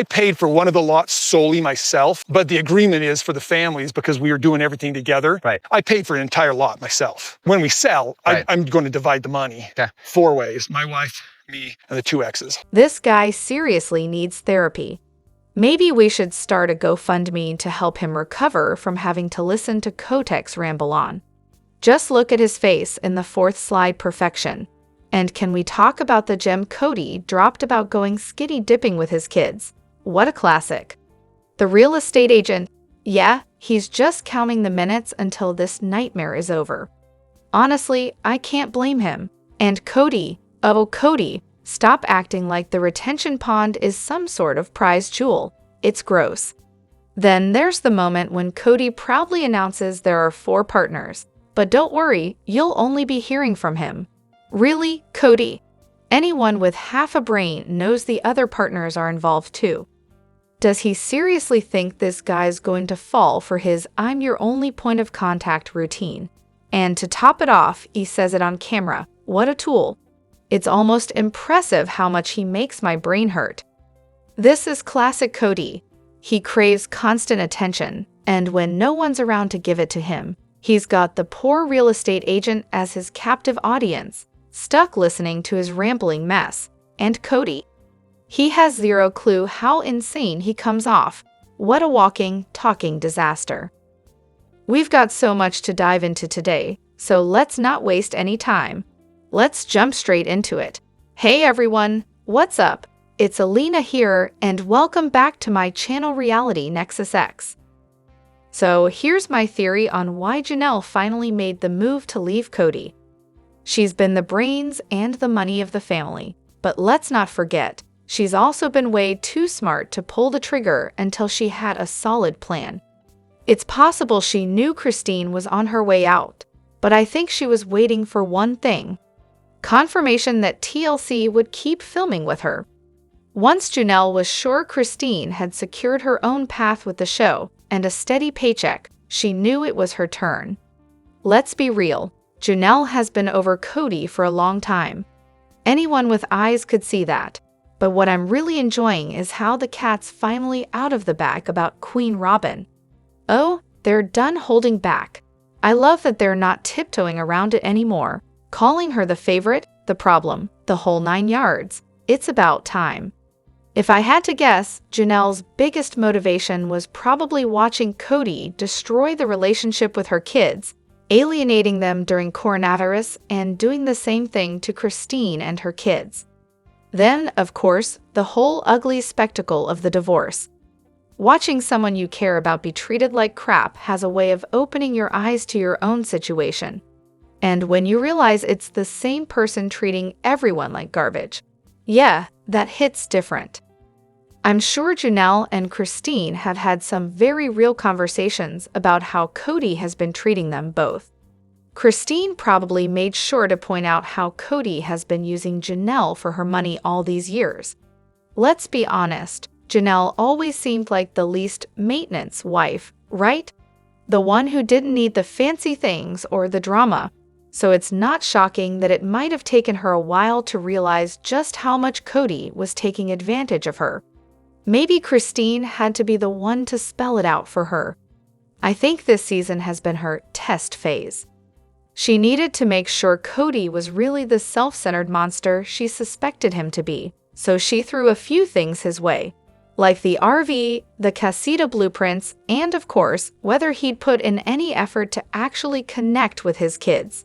I paid for one of the lots solely myself, but the agreement is for the families because we were doing everything together. Right. I paid for an entire lot myself. When we sell, Right. I'm going to divide the money 4 ways. My wife, me, and the 2 exes. This guy seriously needs therapy. Maybe we should start a GoFundMe to help him recover from having to listen to Kotek's ramble on. Just look at his face in the 4th slide perfection. And can we talk about the gem Kody dropped about going skitty dipping with his kids? What a classic. The real estate agent, yeah, he's just counting the minutes until this nightmare is over. Honestly, I can't blame him. And Kody, oh Kody, stop acting like the retention pond is some sort of prized jewel. It's gross. Then there's the moment when Kody proudly announces there are 4 partners. But don't worry, you'll only be hearing from him. Really, Kody? Anyone with half a brain knows the other partners are involved too. Does he seriously think this guy's going to fall for his "I'm your only point of contact" routine? And to top it off, he says it on camera. What a tool. It's almost impressive how much he makes my brain hurt. This is classic Kody. He craves constant attention, and when no one's around to give it to him, he's got the poor real estate agent as his captive audience, stuck listening to his rambling mess. And Kody, he has zero clue how insane he comes off. What a walking, talking disaster. We've got so much to dive into today, so let's not waste any time. Let's jump straight into it. Hey everyone, what's up? It's Elena here, and welcome back to my channel Reality Nexus X. So here's my theory on why Janelle finally made the move to leave Kody. She's been the brains and the money of the family, but let's not forget, she's also been way too smart to pull the trigger until she had a solid plan. It's possible she knew Christine was on her way out, but I think she was waiting for one thing: confirmation that TLC would keep filming with her. Once Janelle was sure Christine had secured her own path with the show and a steady paycheck, she knew it was her turn. Let's be real, Janelle has been over Kody for a long time. Anyone with eyes could see that. But what I'm really enjoying is how the cat's finally out of the bag about Queen Robyn. Oh, they're done holding back. I love that they're not tiptoeing around it anymore, calling her the favorite, the problem, the whole 9 yards. It's about time. If I had to guess, Janelle's biggest motivation was probably watching Kody destroy the relationship with her kids, alienating them during coronavirus and doing the same thing to Christine and her kids. Then, of course, the whole ugly spectacle of the divorce. Watching someone you care about be treated like crap has a way of opening your eyes to your own situation. And when you realize it's the same person treating everyone like garbage, yeah, that hits different. I'm sure Janelle and Christine have had some very real conversations about how Kody has been treating them both. Christine probably made sure to point out how Kody has been using Janelle for her money all these years. Let's be honest, Janelle always seemed like the least maintenance wife, right? The one who didn't need the fancy things or the drama. So it's not shocking that it might have taken her a while to realize just how much Kody was taking advantage of her. Maybe Christine had to be the one to spell it out for her. I think this season has been her test phase. She needed to make sure Kody was really the self-centered monster she suspected him to be, so she threw a few things his way, like the RV, the casita blueprints, and of course, whether he'd put in any effort to actually connect with his kids.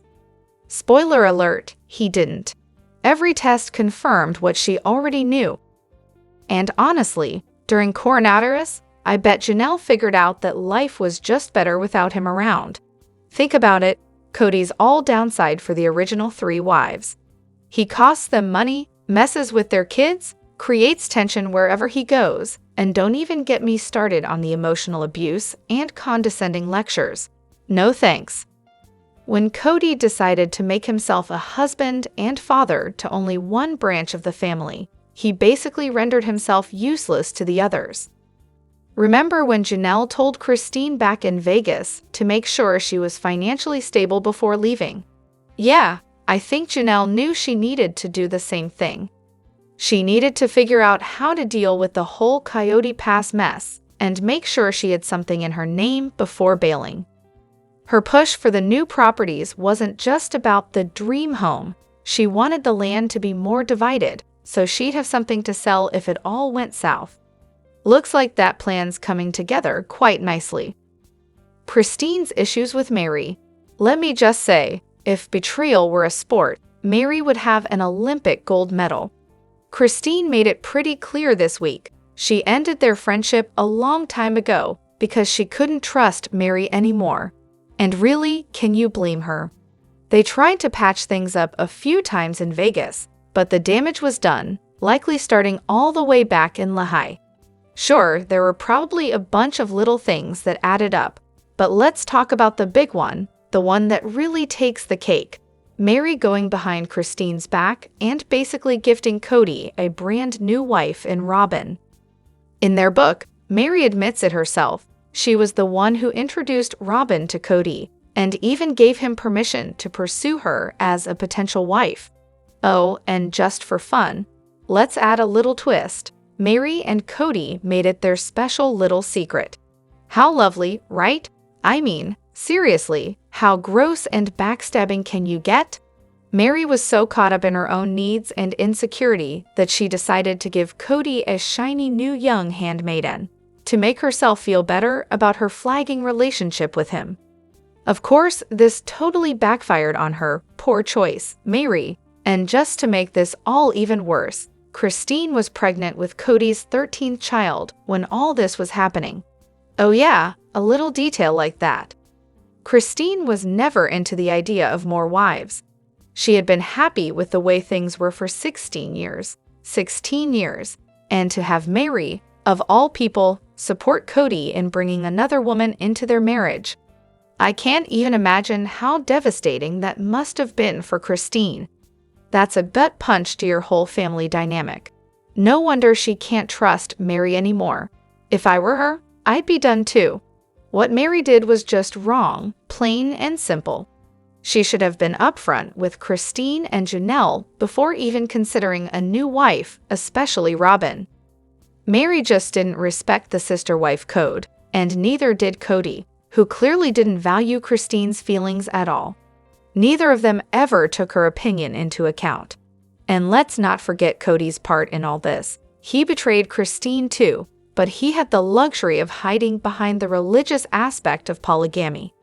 Spoiler alert, he didn't. Every test confirmed what she already knew. And honestly, during coronavirus, I bet Janelle figured out that life was just better without him around. Think about it, Kody's all downside for the original 3 wives. He costs them money, messes with their kids, creates tension wherever he goes, and don't even get me started on the emotional abuse and condescending lectures. No thanks. When Kody decided to make himself a husband and father to only one branch of the family, he basically rendered himself useless to the others. Remember when Janelle told Christine back in Vegas to make sure she was financially stable before leaving? Yeah, I think Janelle knew she needed to do the same thing. She needed to figure out how to deal with the whole Coyote Pass mess and make sure she had something in her name before bailing. Her push for the new properties wasn't just about the dream home. She wanted the land to be more divided, so she'd have something to sell if it all went south. Looks like that plan's coming together quite nicely. Christine's issues with Mary. Let me just say, if betrayal were a sport, Mary would have an Olympic gold medal. Christine made it pretty clear this week. She ended their friendship a long time ago because she couldn't trust Mary anymore. And really, can you blame her? They tried to patch things up a few times in Vegas, but the damage was done, likely starting all the way back in Lehigh. Sure, there were probably a bunch of little things that added up, but let's talk about the big one, the one that really takes the cake. Mary going behind Christine's back and basically gifting Kody a brand new wife in Robyn. In their book, Mary admits it herself. She was the one who introduced Robyn to Kody and even gave him permission to pursue her as a potential wife. Oh, and just for fun, let's add a little twist. Mary and Kody made it their special little secret. How lovely, right? I mean, seriously, how gross and backstabbing can you get? Mary was so caught up in her own needs and insecurity that she decided to give Kody a shiny new young handmaiden to make herself feel better about her flagging relationship with him. Of course, this totally backfired on her, poor choice, Mary, and just to make this all even worse, Christine was pregnant with Kody's 13th child when all this was happening. Oh yeah, a little detail like that. Christine was never into the idea of more wives. She had been happy with the way things were for 16 years, and to have Mary, of all people, support Kody in bringing another woman into their marriage. I can't even imagine how devastating that must have been for Christine. That's a gut punch to your whole family dynamic. No wonder she can't trust Mary anymore. If I were her, I'd be done too. What Mary did was just wrong, plain and simple. She should have been upfront with Christine and Janelle before even considering a new wife, especially Robyn. Mary just didn't respect the sister-wife code, and neither did Kody, who clearly didn't value Christine's feelings at all. Neither of them ever took her opinion into account. And let's not forget Kody's part in all this. He betrayed Christine too, but he had the luxury of hiding behind the religious aspect of polygamy.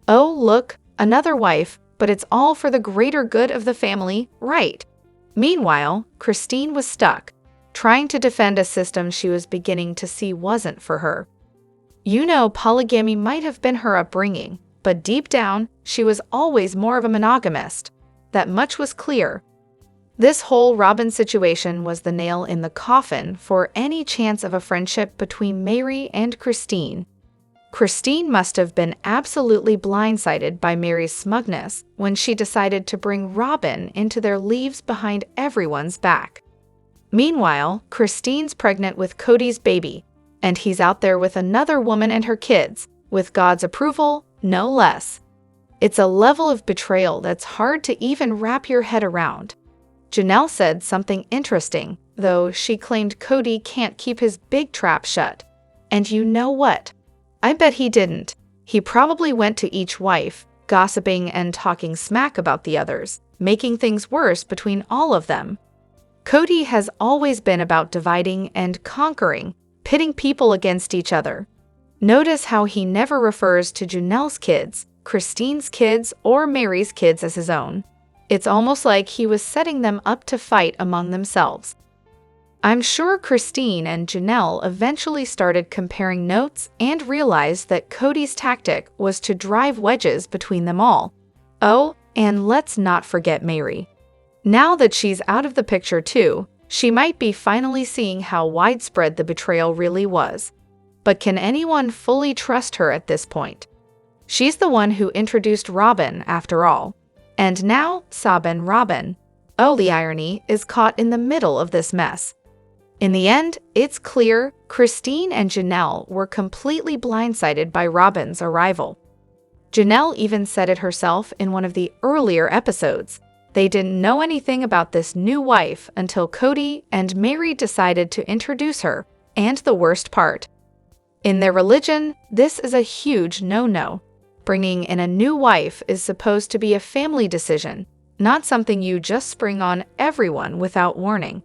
Oh, look, another wife, but it's all for the greater good of the family, right? Meanwhile, Christine was stuck, trying to defend a system she was beginning to see wasn't for her. You know, polygamy might have been her upbringing, but deep down, she was always more of a monogamist. That much was clear. This whole Robyn situation was the nail in the coffin for any chance of a friendship between Mary and Christine. Christine must have been absolutely blindsided by Mary's smugness when she decided to bring Robyn into their leaves behind everyone's back. Meanwhile, Christine's pregnant with Kody's baby, and he's out there with another woman and her kids, with God's approval, no less. It's a level of betrayal that's hard to even wrap your head around. Janelle said something interesting, though she claimed Kody can't keep his big trap shut. And you know what? I bet he didn't. He probably went to each wife, gossiping and talking smack about the others, making things worse between all of them. Kody has always been about dividing and conquering, pitting people against each other. Notice how he never refers to Janelle's kids, Christine's kids, or Mary's kids as his own. It's almost like he was setting them up to fight among themselves. I'm sure Christine and Janelle eventually started comparing notes and realized that Kody's tactic was to drive wedges between them all. Oh, and let's not forget Mary. Now that she's out of the picture too, she might be finally seeing how widespread the betrayal really was. But can anyone fully trust her at this point? She's the one who introduced Robyn, after all. And now, Sabin Robyn, oh, the irony, is caught in the middle of this mess. In the end, it's clear Christine and Janelle were completely blindsided by Robyn's arrival. Janelle even said it herself in one of the earlier episodes. They didn't know anything about this new wife until Kody and Mary decided to introduce her. And the worst part, in their religion, this is a huge no-no. Bringing in a new wife is supposed to be a family decision, not something you just spring on everyone without warning.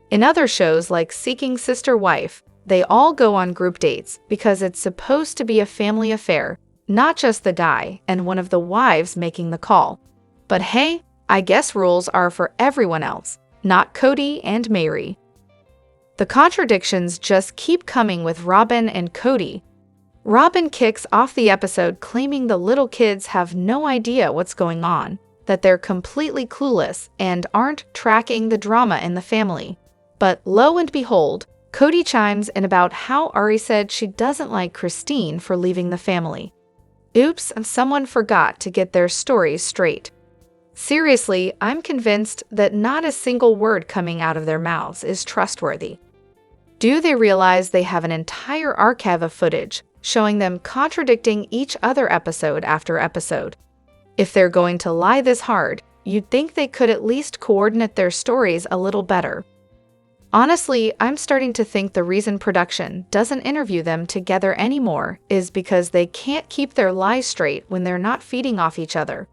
In other shows like Seeking Sister Wife, they all go on group dates because it's supposed to be a family affair, not just the guy and one of the wives making the call. But hey, I guess rules are for everyone else, not Kody and Mary. The contradictions just keep coming with Robyn and Kody. Robyn kicks off the episode claiming the little kids have no idea what's going on, that they're completely clueless and aren't tracking the drama in the family. But lo and behold, Kody chimes in about how Ari said she doesn't like Christine for leaving the family. Oops, someone forgot to get their stories straight. Seriously, I'm convinced that not a single word coming out of their mouths is trustworthy. Do they realize they have an entire archive of footage showing them contradicting each other episode after episode? If they're going to lie this hard, you'd think they could at least coordinate their stories a little better. Honestly, I'm starting to think the reason production doesn't interview them together anymore is because they can't keep their lies straight when they're not feeding off each other.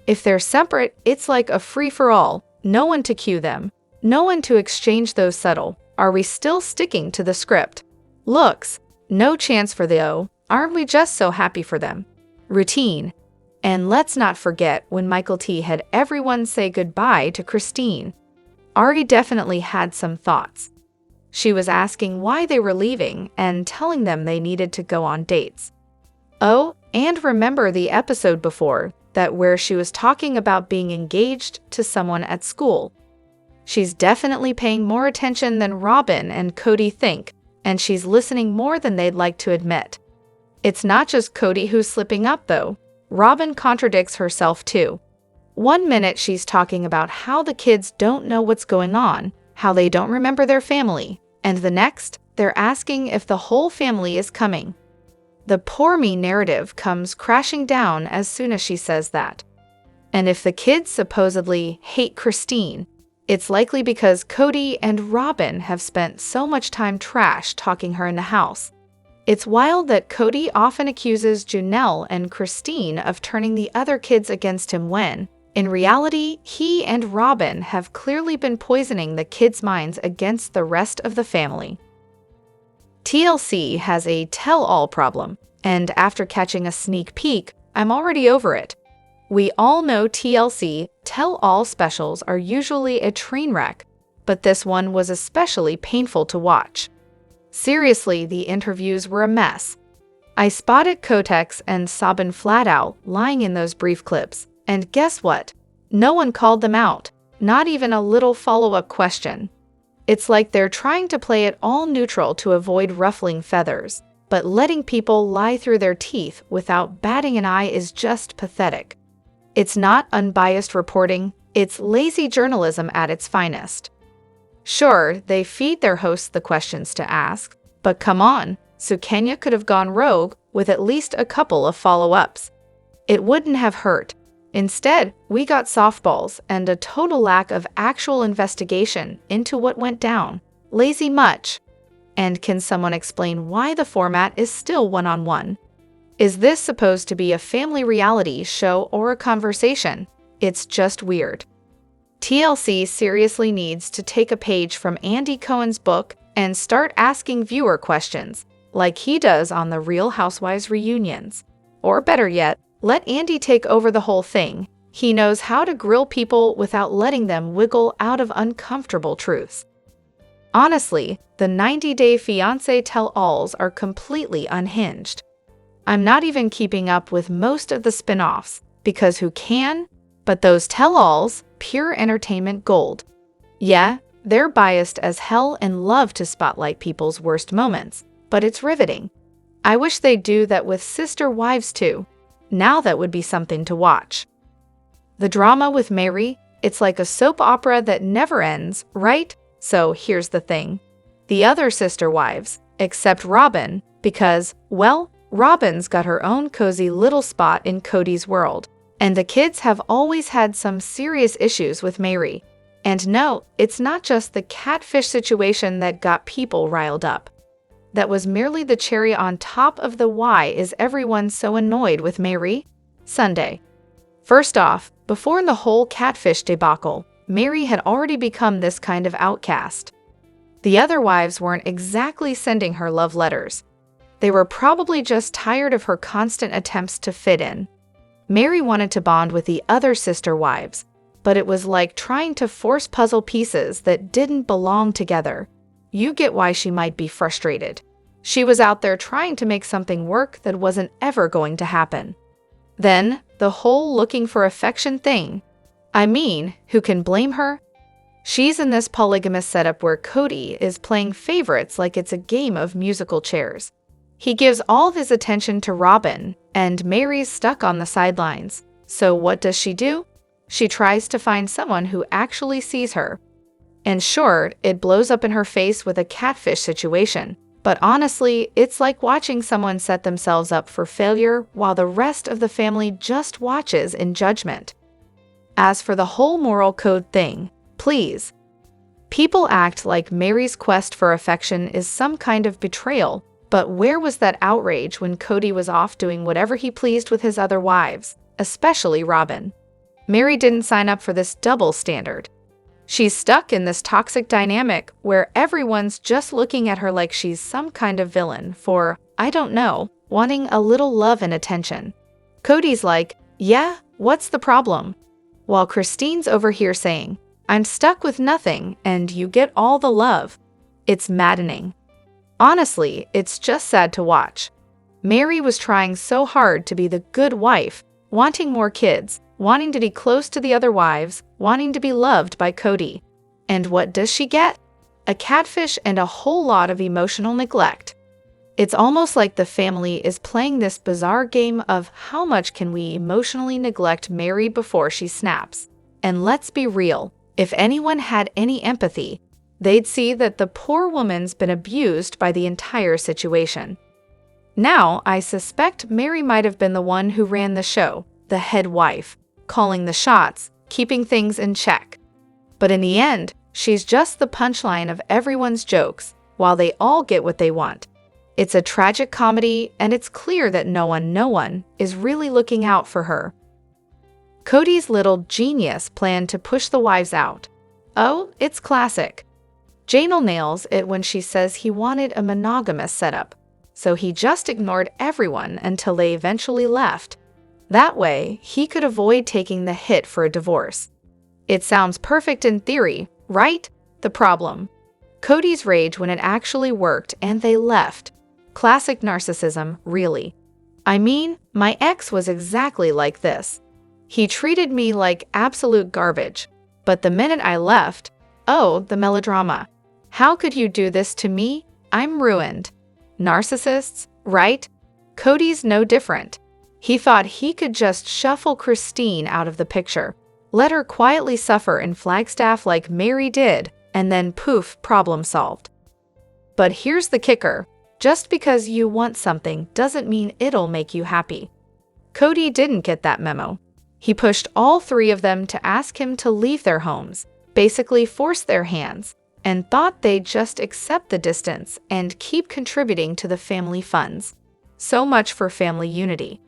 If they're separate, it's like a free-for-all, no one to cue them, no one to exchange those subtle, "Are we still sticking to the script?" looks, no chance for the "oh, aren't we just so happy for them?" routine. And let's not forget when Michael T had everyone say goodbye to Christine. Ari definitely had some thoughts. She was asking why they were leaving and telling them they needed to go on dates. Oh, and remember the episode before that where she was talking about being engaged to someone at school. She's definitely paying more attention than Robyn and Kody think, and she's listening more than they'd like to admit. It's not just Kody who's slipping up, though. Robyn contradicts herself too. One minute she's talking about how the kids don't know what's going on, how they don't remember their family, and the next, they're asking if the whole family is coming. The poor me narrative comes crashing down as soon as she says that. And if the kids supposedly hate Christine, it's likely because Kody and Robyn have spent so much time trash talking her in the house. It's wild that Kody often accuses Janelle and Christine of turning the other kids against him when, in reality, he and Robyn have clearly been poisoning the kids' minds against the rest of the family. TLC has a tell-all problem, and after catching a sneak peek, I'm already over it. We all know TLC tell-all specials are usually a train wreck, but this one was especially painful to watch. Seriously, the interviews were a mess. I spotted Kotex and Sabin flat out lying in those brief clips, and guess what? No one called them out, not even a little follow-up question. It's like they're trying to play it all neutral to avoid ruffling feathers, but letting people lie through their teeth without batting an eye is just pathetic. It's not unbiased reporting, it's lazy journalism at its finest. Sure, they feed their hosts the questions to ask, but come on, so Kenya could have gone rogue with at least a couple of follow-ups. It wouldn't have hurt. Instead, we got softballs and a total lack of actual investigation into what went down. Lazy much. And can someone explain why the format is still one-on-one? Is this supposed to be a family reality show or a conversation? It's just weird. TLC seriously needs to take a page from Andy Cohen's book and start asking viewer questions, like he does on the Real Housewives reunions. Or better yet, let Andy take over the whole thing. He knows how to grill people without letting them wiggle out of uncomfortable truths. Honestly, the 90-Day Fiancé tell-alls are completely unhinged. I'm not even keeping up with most of the spin-offs, because who can? But those tell-alls, pure entertainment gold. Yeah, they're biased as hell and love to spotlight people's worst moments, but it's riveting. I wish they'd do that with Sister Wives too. Now that would be something to watch. The drama with Mary, it's like a soap opera that never ends, right? So here's the thing. The other Sister Wives, except Robyn, because, well, Robyn's got her own cozy little spot in Kody's world, And the kids have always had some serious issues with Mary. And no, it's not just the catfish situation that got people riled up. That was merely the cherry on top of the why is everyone so annoyed with Mary? Sunday. First off, before the whole catfish debacle, Mary had already become this kind of outcast. The other wives weren't exactly sending her love letters. They were probably just tired of her constant attempts to fit in. Mary wanted to bond with the other sister wives, but it was like trying to force puzzle pieces that didn't belong together. You get why she might be frustrated. She was out there trying to make something work that wasn't ever going to happen. Then, the whole looking for affection thing. I mean, who can blame her? She's in this polygamous setup where Kody is playing favorites like it's a game of musical chairs. He gives all of his attention to Robyn, and Mary's stuck on the sidelines. So what does she do? She tries to find someone who actually sees her. And sure, it blows up in her face with a catfish situation. But honestly, it's like watching someone set themselves up for failure while the rest of the family just watches in judgment. As for the whole moral code thing, please. People act like Mary's quest for affection is some kind of betrayal, but where was that outrage when Kody was off doing whatever he pleased with his other wives, especially Robyn? Mary didn't sign up for this double standard. She's stuck in this toxic dynamic where everyone's just looking at her like she's some kind of villain for, I don't know, wanting a little love and attention. Kody's like, yeah, what's the problem? While Christine's over here saying, I'm stuck with nothing and you get all the love. It's maddening. Honestly, it's just sad to watch. Mary was trying so hard to be the good wife, wanting more kids, wanting to be close to the other wives, wanting to be loved by Kody. And what does she get? A catfish and a whole lot of emotional neglect. It's almost like the family is playing this bizarre game of how much can we emotionally neglect Mary before she snaps. And let's be real, if anyone had any empathy, they'd see that the poor woman's been abused by the entire situation. Now, I suspect Mary might have been the one who ran the show, the head wife, calling the shots, keeping things in check. But in the end, she's just the punchline of everyone's jokes, while they all get what they want. It's a tragic comedy, and it's clear that no one is really looking out for her. Kody's little genius plan to push the wives out. Oh, it's classic. Janelle nails it when she says he wanted a monogamous setup, so he just ignored everyone until they eventually left. That way, he could avoid taking the hit for a divorce. It sounds perfect in theory, right? The problem. Kody's rage when it actually worked and they left. Classic narcissism, really. I mean, my ex was exactly like this. He treated me like absolute garbage. But the minute I left, oh, the melodrama. How could you do this to me? I'm ruined. Narcissists, right? Kody's no different. He thought he could just shuffle Christine out of the picture, let her quietly suffer in Flagstaff like Mary did, and then poof, problem solved. But here's the kicker. Just because you want something doesn't mean it'll make you happy. Kody didn't get that memo. He pushed all three of them to ask him to leave their homes, basically forced their hands, and thought they'd just accept the distance and keep contributing to the family funds. So much for family unity.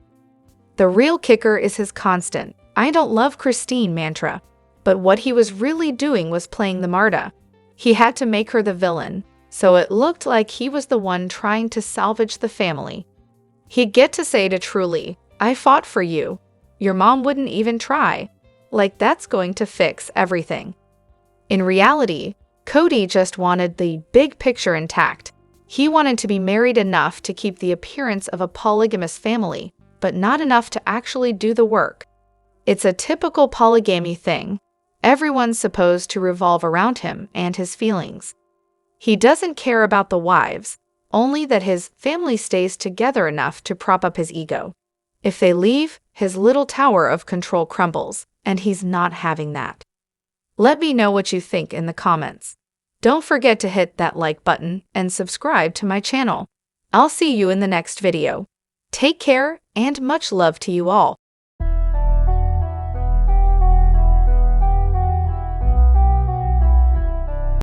The real kicker is his constant, I don't love Christine mantra. But what he was really doing was playing the Marta. He had to make her the villain, so it looked like he was the one trying to salvage the family. He'd get to say to Truly, I fought for you. Your mom wouldn't even try. Like that's going to fix everything. In reality, Kody just wanted the big picture intact. He wanted to be married enough to keep the appearance of a polygamous family, but not enough to actually do the work. It's a typical polygamy thing. Everyone's supposed to revolve around him and his feelings. He doesn't care about the wives, only that his family stays together enough to prop up his ego. If they leave, his little tower of control crumbles, and he's not having that. Let me know what you think in the comments. Don't forget to hit that like button and subscribe to my channel. I'll see you in the next video. Take care and much love to you all.